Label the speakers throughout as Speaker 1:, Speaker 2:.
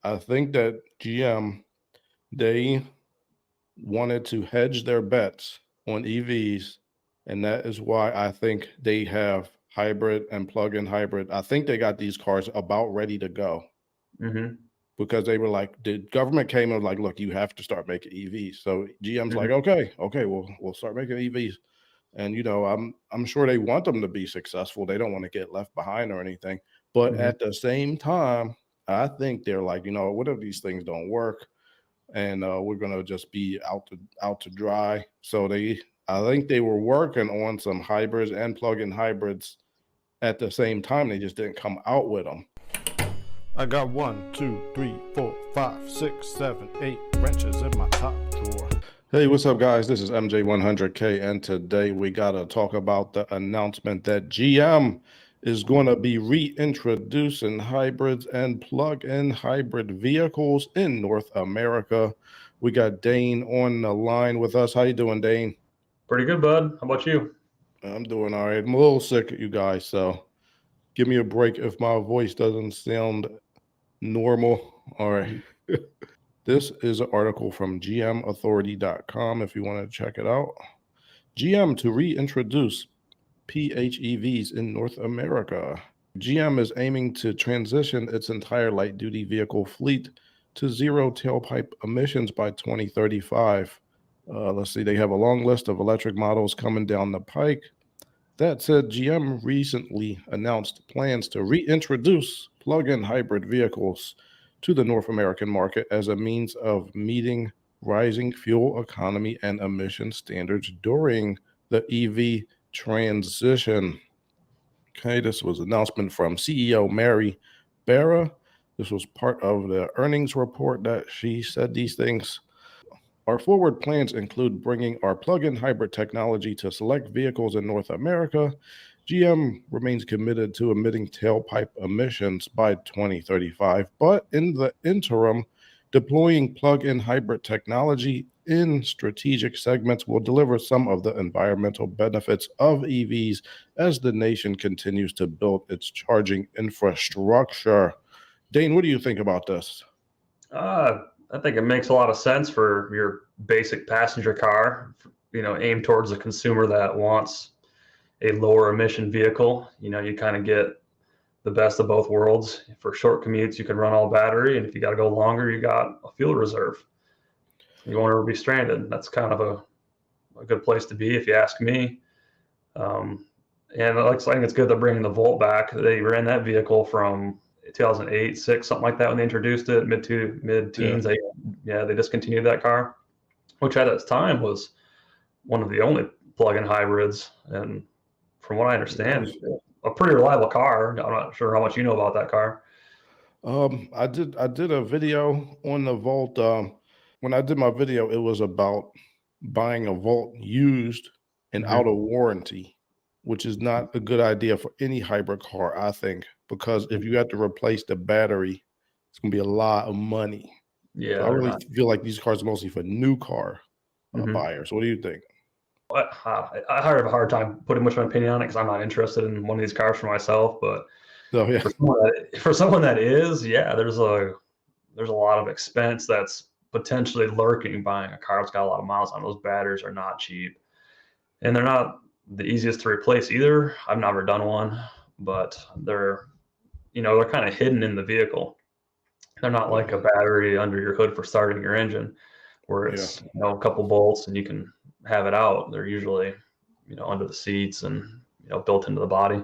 Speaker 1: I think that GM, they wanted to hedge their bets on EVs, and that is why I think they have hybrid and plug-in hybrid. I think they got these cars about ready to go
Speaker 2: Mm-hmm.
Speaker 1: because they were like, the government came and was like, look, you have to start making EVs. So GM's like,
Speaker 2: Mm-hmm.
Speaker 1: okay, we'll start making EVs. And I'm sure they want them to be successful. They don't want to get left behind or anything. But
Speaker 2: Mm-hmm.
Speaker 1: at the same time, I think they're like, what if these things don't work? And we're gonna just be out to dry. So I think they were working on some hybrids and plug-in hybrids at the same time. They just didn't come out with them. I got 1, 2, 3, 4, 5, 6, 7, 8 wrenches in my top drawer. Hey, what's up, guys? This is MJ100K, and today we gotta talk about the announcement that GM is going to be reintroducing hybrids and plug-in hybrid vehicles in North America. We got Dane on the line with us. How you doing, Dane?
Speaker 2: Pretty good, bud. How about you?
Speaker 1: I'm doing all right. I'm a little sick, you guys, so give me a break if my voice doesn't sound normal. All right. This is an article from gmauthority.com if you want to check it out. GM to reintroduce PHEVs in North America. GM is aiming to transition its entire light-duty vehicle fleet to zero tailpipe emissions by 2035. Let's see, they have a long list of electric models coming down the pike. That said, GM recently announced plans to reintroduce plug-in hybrid vehicles to the North American market as a means of meeting rising fuel economy and emission standards during the EV transition. Okay, this was an announcement from CEO Mary Barra. This was part of the earnings report that she said these things. Our forward plans include bringing our plug-in hybrid technology to select vehicles in North America. GM remains committed to emitting tailpipe emissions by 2035, but in the interim, deploying plug-in hybrid technology in strategic segments will deliver some of the environmental benefits of EVs as the nation continues to build its charging infrastructure. Dane, what do you think about this?
Speaker 2: I think it makes a lot of sense for your basic passenger car, aimed towards a consumer that wants a lower emission vehicle. You kind of get the best of both worlds. For short commutes, you can run all battery, and if you got to go longer, you got a fuel reserve. You won't ever be stranded. That's kind of a good place to be, if you ask me. And I think it's good they're bringing the Volt back. They ran that vehicle from 2008, 6, something like that when they introduced it, mid-teens. They discontinued that car, which at its time was one of the only plug-in hybrids. And from what I understand, a pretty reliable car. I'm not sure how much you know about that car.
Speaker 1: I did a video on the Volt. When I did my video, it was about buying a Volt used and out of warranty, which is not a good idea for any hybrid car, I think, because if you have to replace the battery, it's gonna be a lot of money.
Speaker 2: Yeah,
Speaker 1: So I
Speaker 2: they're
Speaker 1: really
Speaker 2: not.
Speaker 1: feel like these cars are mostly for new car
Speaker 2: Mhm.
Speaker 1: buyers. What do you think?
Speaker 2: I have a hard time putting much of an opinion on it because I'm not interested in one of these cars for myself. But
Speaker 1: So yeah,
Speaker 2: for someone that is, yeah, there's a lot of expense that's potentially lurking buying a car that's got a lot of miles on. Those batteries are not cheap, and they're not the easiest to replace either. I've never done one, but they're kind of hidden in the vehicle. They're not like
Speaker 1: yeah,
Speaker 2: a battery under your hood for starting your engine, where
Speaker 1: yeah.
Speaker 2: it's a couple bolts and you can have it out. They're usually under the seats and built into the body.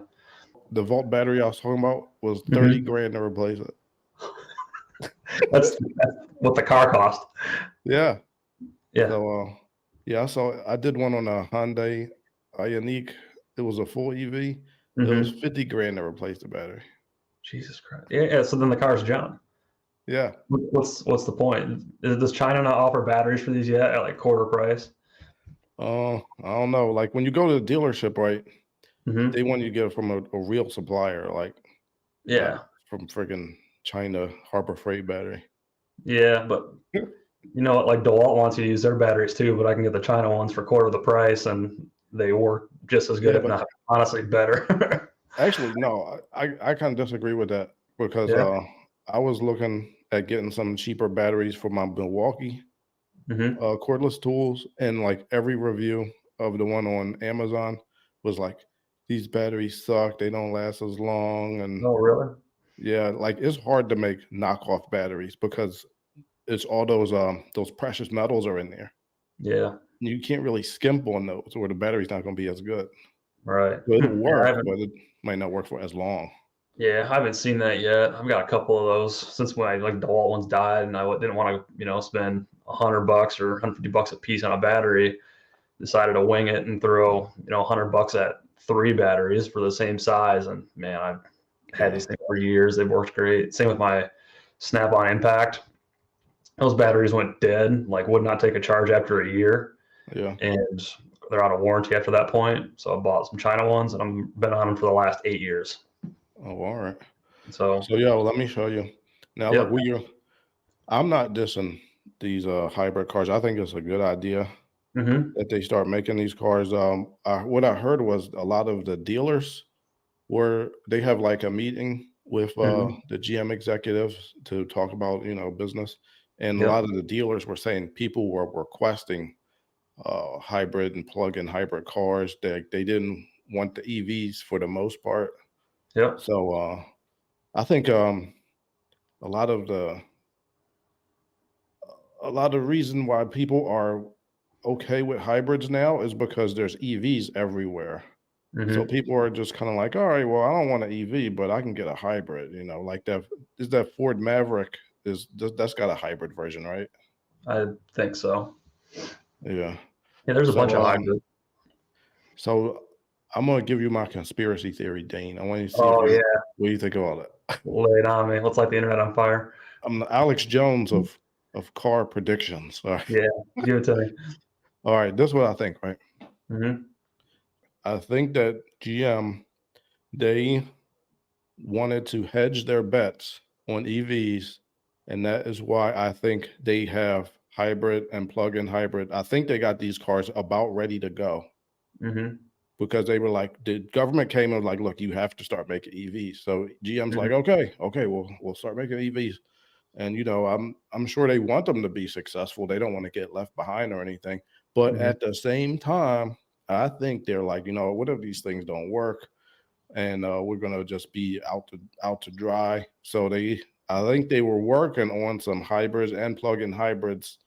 Speaker 1: The Volt battery I was talking about was 30
Speaker 2: Hmm.
Speaker 1: grand to replace it.
Speaker 2: That's what the car cost.
Speaker 1: Yeah.
Speaker 2: Yeah.
Speaker 1: So yeah, so I did one on a Hyundai Ioniq. It was a full EV. It was
Speaker 2: Hmm.
Speaker 1: 50 grand to replace the battery.
Speaker 2: Jesus Christ. Yeah, yeah. So then the car's junk.
Speaker 1: Yeah.
Speaker 2: What's the point? Does China not offer batteries for these yet at like quarter price?
Speaker 1: I don't know. Like when you go to the dealership, right? They
Speaker 2: Hmm.
Speaker 1: want you to get it from a real supplier, like not
Speaker 2: Yeah.
Speaker 1: from friggin' China Harbor Freight battery.
Speaker 2: Yeah. But you know what? Like DeWalt wants you to use their batteries too, but I can get the China ones for quarter the price and they work just as good,
Speaker 1: Yeah,
Speaker 2: if
Speaker 1: but
Speaker 2: not honestly better.
Speaker 1: actually, no, I kind of disagree with that because
Speaker 2: Yeah.
Speaker 1: I was looking. at getting some cheaper batteries for my Milwaukee
Speaker 2: Hmm.
Speaker 1: cordless tools, and like every review of the one on Amazon was like, these batteries suck, they don't last as long, and
Speaker 2: Oh, really?
Speaker 1: yeah, like it's hard to make knockoff batteries because it's all those precious metals are in there.
Speaker 2: Yeah.
Speaker 1: You can't really skimp on those, or the battery's not going to be as good.
Speaker 2: Right.
Speaker 1: So it'll
Speaker 2: Yeah, I
Speaker 1: work,
Speaker 2: haven't.
Speaker 1: but it might not work for as long.
Speaker 2: Yeah, I haven't seen that yet. I've got a couple of those since my like DeWalt ones died, and didn't want to, spend $100 or $150 a piece on a battery. Decided to wing it and throw, $100 at three batteries for the same size. And man, I've had
Speaker 1: Yeah,
Speaker 2: these things for years. They've worked great. Same with my Snap-on Impact. Those batteries went dead, like would not take a charge after a year,
Speaker 1: yeah.
Speaker 2: and they're out of warranty after that point. So I bought some China ones, and I've been on them for the last 8 years.
Speaker 1: Oh, all right.
Speaker 2: So,
Speaker 1: So yeah, well, let me show you. Now, look,
Speaker 2: yep.
Speaker 1: I'm not dissing these hybrid cars. I think it's a good idea
Speaker 2: Hmm.
Speaker 1: that they start making these cars. What I heard was a lot of the dealers where they have like a meeting with
Speaker 2: Hmm.
Speaker 1: the GM executives to talk about business, and a
Speaker 2: Yep.
Speaker 1: lot of the dealers were saying people were requesting hybrid and plug-in hybrid cars. They didn't want the EVs for the most part.
Speaker 2: Yep.
Speaker 1: So I think a lot of the a lot of reason why people are okay with hybrids now is because there's EVs everywhere. So
Speaker 2: Hmm.
Speaker 1: people are just kind of like, all right, well, I don't want an EV, but I can get a hybrid. Like that is that Ford Maverick that's got a hybrid version, right?
Speaker 2: I think so.
Speaker 1: Yeah.
Speaker 2: Yeah, there's a bunch
Speaker 1: So
Speaker 2: of hybrids.
Speaker 1: so I'm gonna give you my conspiracy theory, Dane. I want you to see if
Speaker 2: Oh
Speaker 1: you
Speaker 2: yeah,
Speaker 1: what do you think about it.
Speaker 2: lay it on me. Let's light the internet on fire.
Speaker 1: I'm the Alex Jones of car predictions. All right.
Speaker 2: Yeah, give it to me.
Speaker 1: All right, this is what I think, right?
Speaker 2: Hmm.
Speaker 1: I think that GM, they wanted to hedge their bets on EVs, and that is why I think they have hybrid and plug-in hybrid. I think they got these cars about ready to go
Speaker 2: Hmm.
Speaker 1: because they were like, the government came and was like, look, you have to start making EVs. So GM's
Speaker 2: Hmm.
Speaker 1: like, okay, we'll start making EVs. And I'm sure they want them to be successful. They don't want to get left behind or anything. But
Speaker 2: Hmm.
Speaker 1: at the same time, I think they're like, what if these things don't work? And we're gonna just be out to dry. So I think they were working on some hybrids and plug-in hybrids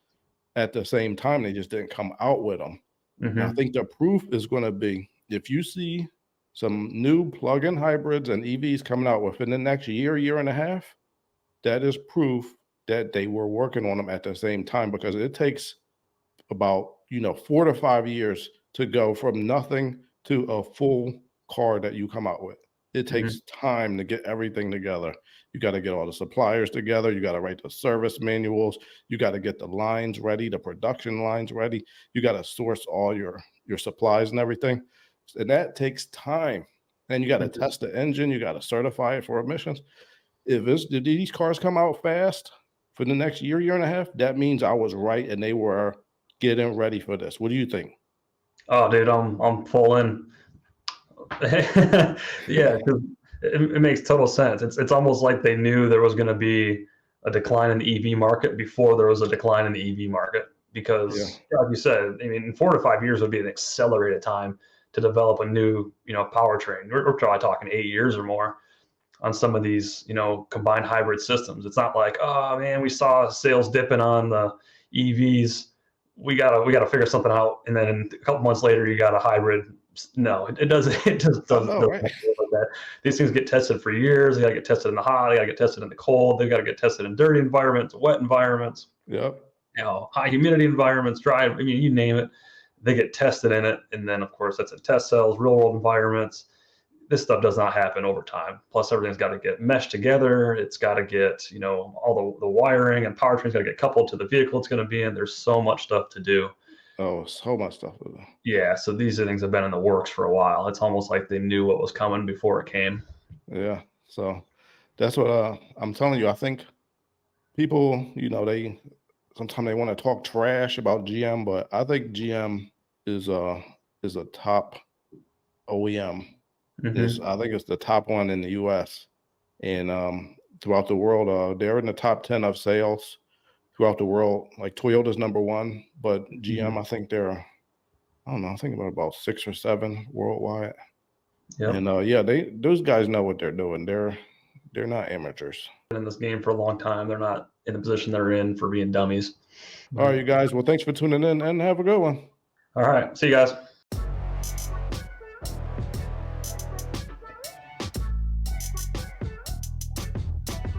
Speaker 1: at the same time. They just didn't come out with them. And I
Speaker 2: Hmm.
Speaker 1: think the proof is going to be if you see some new plug-in hybrids and EVs coming out within the next year and a half, that is proof that they were working on them at the same time because it takes about 4 to 5 years to go from nothing to a full car that you come out with. It
Speaker 2: Hmm.
Speaker 1: takes time to get everything together. You got to get all the suppliers together. You got to write the service manuals. You got to get the lines ready, the production lines ready. You got to source all your supplies and everything, and that takes time. And you got to test the engine. You got to certify it for emissions. Did these cars come out fast for the next year and a half, that means I was right and they were getting ready for this. What do you think?
Speaker 2: Oh, dude, I'm full in. Yeah, because it makes total sense. It's almost like they knew there was going to be a decline in the EV market before there was a decline in the EV market.
Speaker 1: Yeah.
Speaker 2: Because, like you said, I mean, 4 to 5 years would be an accelerated time to develop a new, powertrain. We're probably talking 8 years or more on some of these, combined hybrid systems. It's not like, oh man, we saw sales dipping on the EVs. We gotta figure something out, and then a couple months later, you got a hybrid. No, it doesn't. It just
Speaker 1: I
Speaker 2: doesn't,
Speaker 1: know,
Speaker 2: doesn't
Speaker 1: right?
Speaker 2: work like that. These things get tested for years. They gotta get tested in the hot. They gotta get tested in the cold. They gotta get tested in dirty environments, wet environments,
Speaker 1: Yep.
Speaker 2: high humidity environments, dry. I mean, you name it. They get tested in it, and then of course that's in test cells, real world environments. This stuff does not happen over time. Plus, everything's got to get meshed together. It's got to get, all the wiring and powertrain's got to get coupled to the vehicle it's going to be in. There's so much stuff to do.
Speaker 1: Oh, so much stuff.
Speaker 2: Yeah, so these things have been in the works for a while. It's almost like they knew what was coming before it came.
Speaker 1: Yeah. So that's what I'm telling you. I think people, they sometimes they want to talk trash about GM, but I think GM is a top OEM.
Speaker 2: Hmm.
Speaker 1: I think it's the top one in the US. And throughout the world. They're in the top 10 of sales throughout the world. Like Toyota's #1, but GM, I think they're, I don't know, I think about 6 or 7 worldwide.
Speaker 2: Yep.
Speaker 1: And yeah, those guys know what they're doing. They're not amateurs.
Speaker 2: Been in this game for a long time. They're not in the position they're in for being dummies.
Speaker 1: All right, you guys. Well, thanks for tuning in and have a good one.
Speaker 2: All right. See you guys.